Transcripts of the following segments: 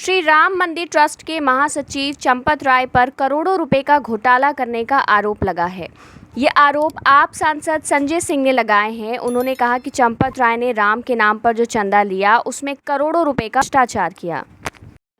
श्री राम मंदिर ट्रस्ट के महासचिव चंपत राय पर करोड़ों रुपए का घोटाला करने का आरोप लगा है। ये आरोप आप सांसद संजय सिंह ने लगाए हैं। उन्होंने कहा कि चंपत राय ने राम के नाम पर जो चंदा लिया उसमें करोड़ों रुपए का भ्रष्टाचार किया।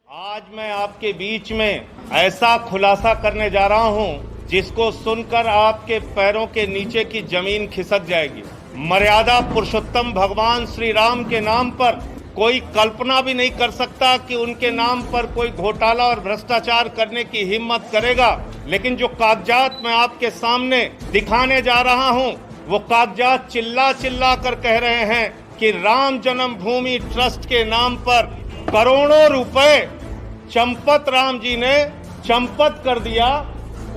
आज मैं आपके बीच में ऐसा खुलासा करने जा रहा हूं जिसको सुनकर आपके पैरों के नीचे की जमीन खिसक जाएगी। मर्यादा पुरुषोत्तम भगवान श्री राम के नाम पर कोई कल्पना भी नहीं कर सकता कि उनके नाम पर कोई घोटाला और भ्रष्टाचार करने की हिम्मत करेगा। लेकिन जो कागजात मैं आपके सामने दिखाने जा रहा हूं, वो कागजात चिल्ला चिल्ला कर कह रहे हैं कि राम जन्मभूमि ट्रस्ट के नाम पर करोड़ों रुपए चंपत राम जी ने चंपत कर दिया।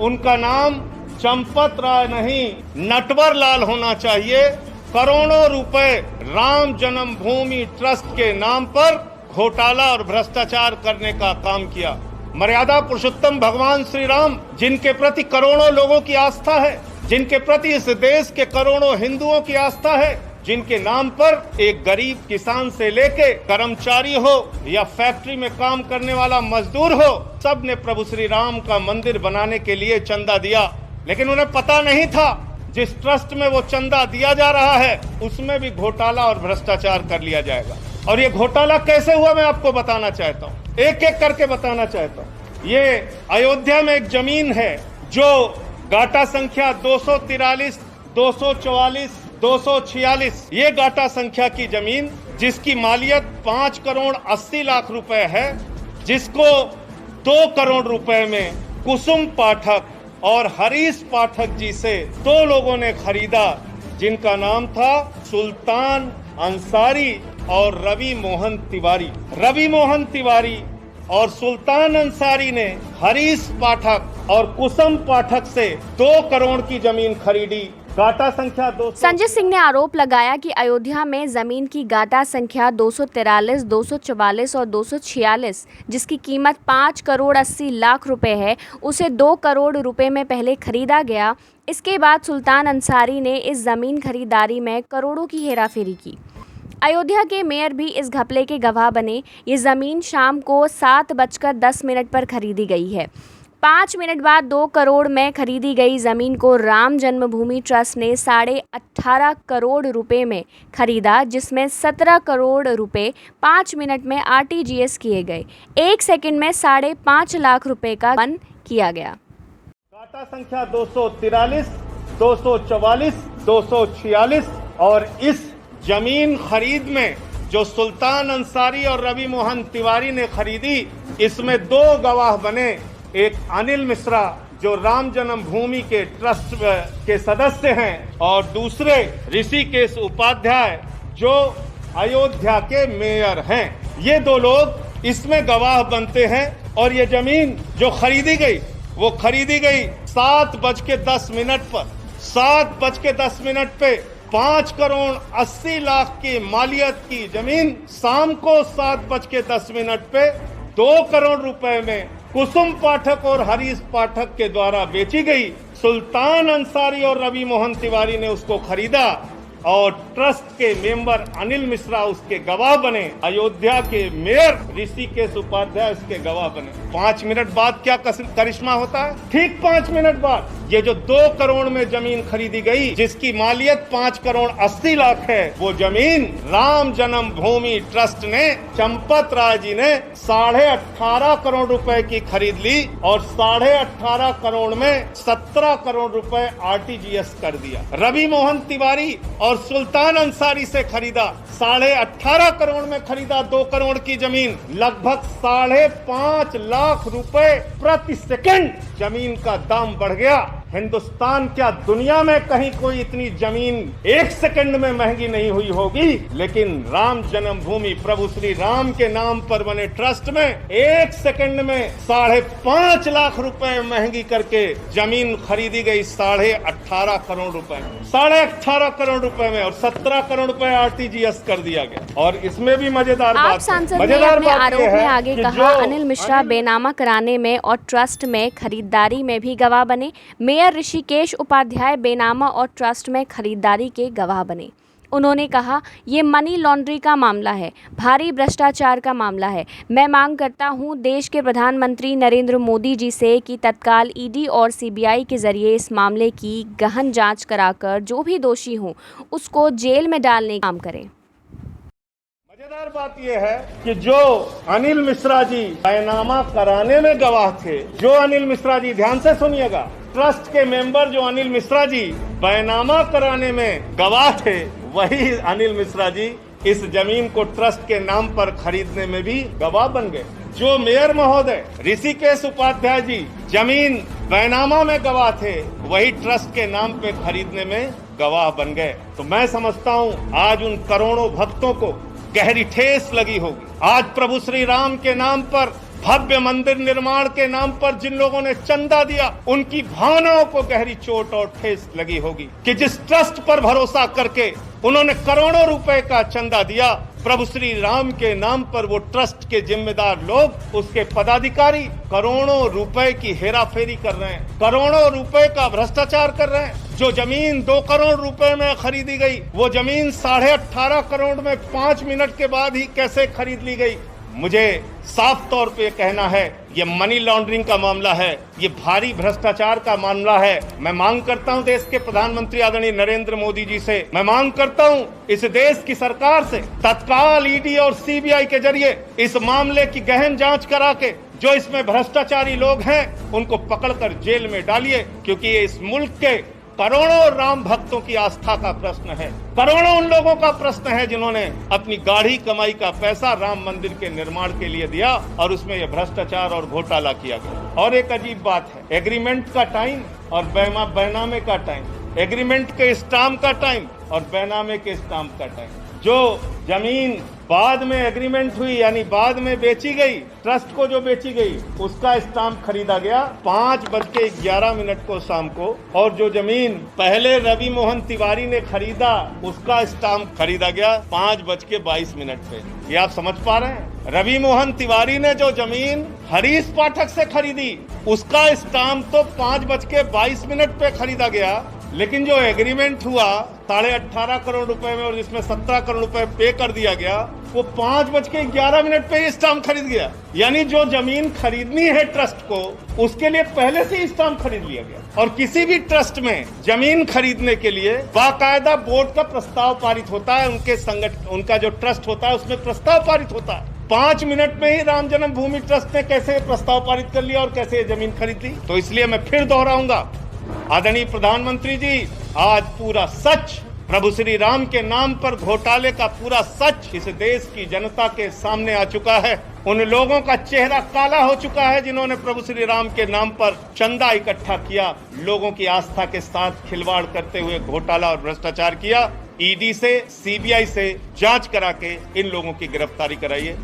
उनका नाम चंपत राय नहीं, नटवर लाल होना चाहिए। करोड़ों रुपए राम जन्मभूमि ट्रस्ट के नाम पर घोटाला और भ्रष्टाचार करने का काम किया। मर्यादा पुरुषोत्तम भगवान श्री राम, जिनके प्रति करोड़ों लोगों की आस्था है, जिनके प्रति इस देश के करोड़ों हिंदुओं की आस्था है, जिनके नाम पर एक गरीब किसान से लेके कर्मचारी हो या फैक्ट्री में काम करने वाला मजदूर हो, सब ने प्रभु श्री राम का मंदिर बनाने के लिए चंदा दिया। लेकिन उन्हें पता नहीं था जिस ट्रस्ट में वो चंदा दिया जा रहा है उसमें भी घोटाला और भ्रष्टाचार कर लिया जाएगा। और ये घोटाला कैसे हुआ मैं आपको बताना चाहता हूँ, एक एक करके बताना चाहता हूँ। ये अयोध्या में एक जमीन है जो गाटा संख्या 243, 244, 246, ये गाटा संख्या की जमीन जिसकी मालियत 5 करोड़ 80 लाख रुपए है, जिसको 2 करोड़ रुपए में कुसुम पाठक और हरीश पाठक जी से 2 लोगों ने खरीदा, जिनका नाम था सुल्तान अंसारी और रवि मोहन तिवारी। रवि मोहन तिवारी और सुल्तान अंसारी ने हरीश पाठक और कुसुम पाठक से 2 करोड़ की जमीन खरीदी। गाटा संख्या 200। संजय सिंह ने आरोप लगाया कि अयोध्या में जमीन की गाटा संख्या 243, 244 और 246, जिसकी कीमत 5 करोड़ 80 लाख रुपए है, उसे 2 करोड़ रुपए में पहले खरीदा गया। इसके बाद सुल्तान अंसारी ने इस जमीन खरीदारी में करोड़ों की हेराफेरी की। अयोध्या के मेयर भी इस घपले के गवाह बने। ये जमीन शाम को 7:10 पर खरीदी गई है। 5 मिनट बाद 2 करोड़ में खरीदी गई जमीन को राम जन्मभूमि ट्रस्ट ने 18.5 करोड़ रुपए में खरीदा, जिसमें 17 करोड़ रुपए 5 मिनट में आरटीजीएस किए गए। 1 सेकंड में 5.5 लाख रुपए का वन किया गया। गाटा संख्या 243, 244, 246 और इस जमीन खरीद में जो सुल्तान अंसारी और रवि मोहन तिवारी ने खरीदी, इसमें 2 गवाह बने। एक अनिल मिश्रा जो राम जन्मभूमि के ट्रस्ट के सदस्य हैं और दूसरे ऋषिकेश उपाध्याय जो अयोध्या के मेयर हैं। ये 2 लोग इसमें गवाह बनते हैं। और ये जमीन जो खरीदी गई वो खरीदी गई 7:10 पर। 7:10 पे 5 करोड़ 80 लाख की मालियत की जमीन शाम को 7:10 पे 2 करोड़ रुपए में कुसुम पाठक और हरीश पाठक के द्वारा बेची गई। सुल्तान अंसारी और रवि मोहन तिवारी ने उसको खरीदा और ट्रस्ट के मेंबर अनिल मिश्रा उसके गवाह बने। अयोध्या के मेयर ऋषिकेश उपाध्याय उसके गवाह बने। 5 मिनट बाद क्या करिश्मा होता है? ठीक 5 मिनट बाद ये जो 2 करोड़ में जमीन खरीदी गई, जिसकी मालियत 5 करोड़ 80 लाख है, वो जमीन राम जन्मभूमि ट्रस्ट ने, चंपत राय जी ने 18.5 करोड़ रुपए की खरीद ली और 18.5 करोड़ में 17 करोड़ रुपए आरटीजीएस कर दिया। रवि मोहन तिवारी और सुल्तान अंसारी से खरीदा, 18.5 करोड़ में खरीदा 2 करोड़ की जमीन, लगभग 5.5 लाख रुपए प्रति सेकंड जमीन का दाम बढ़ गया। हिंदुस्तान क्या दुनिया में कहीं कोई इतनी जमीन 1 सेकंड में महंगी नहीं हुई होगी, लेकिन राम जन्मभूमि प्रभु श्री राम के नाम पर बने ट्रस्ट में 1 सेकंड में 5.5 लाख रुपए महंगी करके जमीन खरीदी गई 18.5 करोड़ रुपए में। 18.5 करोड़ रुपए में और 17 करोड़ रुपए आरटीजीएस कर दिया गया। और इसमें भी मजेदार बात सांसद ने अपने आरोप में आगे कहा, अनिल मिश्रा बेनामा कराने में और ट्रस्ट में खरीदारी में भी गवाह बने। मेयर ऋषिकेश उपाध्याय बेनामा और ट्रस्ट में खरीदारी के गवाह बने। उन्होंने कहा, ये मनी लॉन्ड्री का मामला है, भारी भ्रष्टाचार का मामला है। मैं मांग करता हूं देश के प्रधानमंत्री नरेंद्र मोदी जी से कि तत्काल ईडी और सीबीआई के जरिए इस मामले की गहन जांच कराकर जो भी दोषी हो उसको जेल में डालने का काम करें। मजेदार बात यह है कि जो अनिल मिश्रा जी बैनामा कराने में गवाह थे, जो अनिल मिश्रा जी, ध्यान से सुनिएगा, ट्रस्ट के मेंबर जो अनिल मिश्रा जी बैनामा कराने में गवाह थे, वही अनिल मिश्रा जी इस जमीन को ट्रस्ट के नाम पर खरीदने में भी गवाह बन गए। जो मेयर महोदय ऋषिकेश उपाध्याय जी जमीन बैनामा में गवाह थे, वही ट्रस्ट के नाम पे खरीदने में गवाह बन गए। तो मैं समझता हूँ आज उन करोड़ों भक्तों को गहरी ठेस लगी होगी। आज प्रभु श्री राम के नाम पर, भव्य मंदिर निर्माण के नाम पर जिन लोगों ने चंदा दिया, उनकी भावनाओं को गहरी चोट और ठेस लगी होगी कि जिस ट्रस्ट पर भरोसा करके उन्होंने करोड़ों रुपए का चंदा दिया, प्रभु श्री राम के नाम पर वो ट्रस्ट के जिम्मेदार लोग, उसके पदाधिकारी करोड़ों रुपए की हेराफेरी कर रहे हैं, करोड़ों रुपए का भ्रष्टाचार कर रहे हैं। जो जमीन 2 करोड़ रुपए में खरीदी गई, वो जमीन 18.5 करोड़ में 5 मिनट के बाद ही कैसे खरीद ली गई। मुझे साफ तौर पे कहना है, ये मनी लॉन्ड्रिंग का मामला है, ये भारी भ्रष्टाचार का मामला है। मैं मांग करता हूं देश के प्रधानमंत्री आदरणीय नरेंद्र मोदी जी से, मैं मांग करता हूं इस देश की सरकार से, तत्काल ईडी और सीबीआई के जरिए इस मामले की गहन जांच करा के जो इसमें भ्रष्टाचारी लोग हैं उनको पकड़कर जेल में डालिए, क्योंकि ये इस मुल्क के करोड़ों राम भक्तों की आस्था का प्रश्न है, करोड़ों उन लोगों का प्रश्न है जिन्होंने अपनी गाढ़ी कमाई का पैसा राम मंदिर के निर्माण के लिए दिया और उसमें यह भ्रष्टाचार और घोटाला किया गया। और एक अजीब बात है, एग्रीमेंट का टाइम और बैनामे का टाइम, एग्रीमेंट के स्टाम्प का टाइम और बैनामे के स्टाम्प का टाइम। जो जमीन बाद में एग्रीमेंट हुई यानी बाद में बेची गई, ट्रस्ट को जो बेची गई, उसका स्टाम्प खरीदा गया 5:11 को शाम को, और जो जमीन पहले रवि मोहन तिवारी ने खरीदा उसका स्टाम्प खरीदा गया 5:22 पे। ये आप समझ पा रहे हैं, रवि मोहन तिवारी ने जो जमीन हरीश पाठक से खरीदी उसका स्टाम्प तो 5:22 पे खरीदा गया, लेकिन जो एग्रीमेंट हुआ 18.5 करोड़ रुपए में और जिसमें 17 करोड़ रुपए पे कर दिया गया, वो 5:11 पे ही स्टाम्प खरीद गया। यानी जो जमीन खरीदनी है ट्रस्ट को, उसके लिए पहले से ही स्टाम्प खरीद लिया गया। और किसी भी ट्रस्ट में जमीन खरीदने के लिए बाकायदा बोर्ड का प्रस्ताव पारित होता है, उनका जो ट्रस्ट होता है उसमें प्रस्ताव पारित होता है। 5 मिनट में ही राम जन्मभूमि ट्रस्ट ने कैसे प्रस्ताव पारित कर लिया और कैसे जमीन खरीद ली। तो इसलिए मैं फिर दोहराऊंगा, आदरणीय प्रधानमंत्री जी, आज पूरा सच, प्रभु श्री राम के नाम पर घोटाले का पूरा सच इस देश की जनता के सामने आ चुका है। उन लोगों का चेहरा काला हो चुका है जिन्होंने प्रभु श्री राम के नाम पर चंदा इकट्ठा किया, लोगों की आस्था के साथ खिलवाड़ करते हुए घोटाला और भ्रष्टाचार किया। ईडी से, सीबीआई से जांच करा के इन लोगों की गिरफ्तारी कराइए।